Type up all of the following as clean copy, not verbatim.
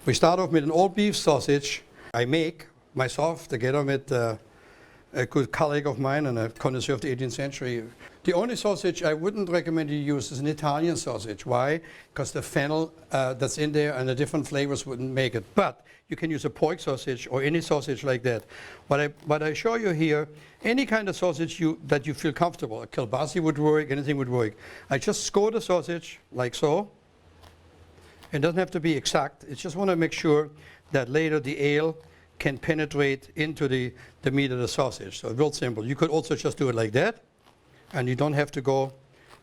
We start off with an all beef sausage I make myself together with a good colleague of mine and a connoisseur of the 18th century. The only sausage I wouldn't recommend you use is an Italian sausage. Why? Because the fennel that's in there and the different flavors wouldn't make it. But you can use a pork sausage or any sausage like that. What I show you here, any kind of sausage that you feel comfortable. A kielbasa would work, anything would work. I just score the sausage like so. It doesn't have to be exact. I just want to make sure that later the ale can penetrate into the meat of the sausage. So real simple. You could also just do it like that, and you don't have to go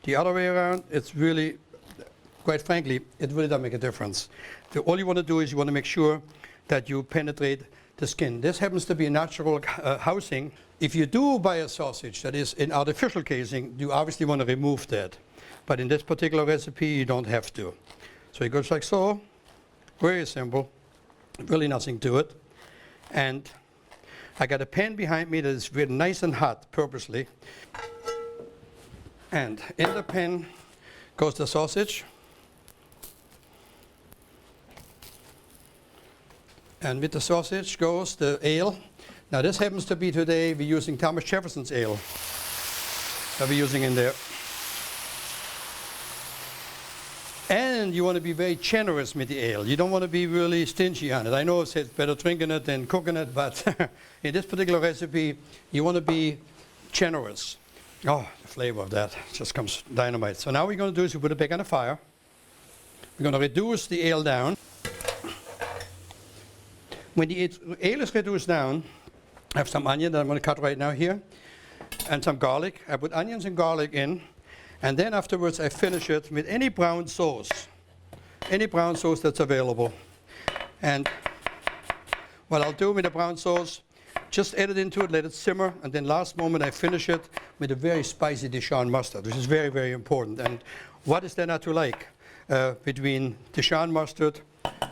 the other way around. It's really, quite frankly, it really doesn't make a difference. All you want to do is you want to make sure that you penetrate the skin. This happens to be a natural housing. If you do buy a sausage that is in artificial casing, you obviously want to remove that. But in this particular recipe, you don't have to. So it goes like so, very simple, really nothing to it. And I got a pan behind me that is really nice and hot, purposely. And in the pan goes the sausage. And with the sausage goes the ale. Now this happens to be today, we're using Thomas Jefferson's ale that we're using in there. And you want to be very generous with the ale. You don't want to be really stingy on it. I know it says better drinking it than cooking it, but in this particular recipe, you want to be generous. Oh, the flavor of that just comes dynamite. So now what we're going to do is we put it back on the fire. We're going to reduce the ale down. When the ale is reduced down, I have some onion that I'm going to cut right now here, and some garlic. I put onions and garlic in. And then afterwards I finish it with any brown sauce that's available. And what I'll do with the brown sauce, just add it into it, let it simmer, and then last moment I finish it with a very spicy Dijon mustard, which is very, very important. And what is there not to like between Dijon mustard,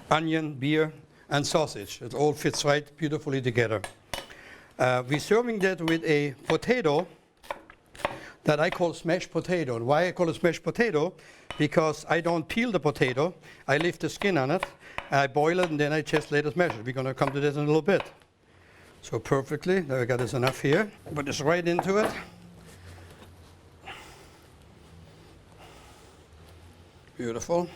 onion, beer, and sausage? It all fits right beautifully together. We're serving that with a potato that I call smashed potato. And why I call it smashed potato? Because I don't peel the potato. I leave the skin on it, I boil it, and then I just let it smash it. We're going to come to this in a little bit. So perfectly, there I got this enough here. Put this right into it. Beautiful.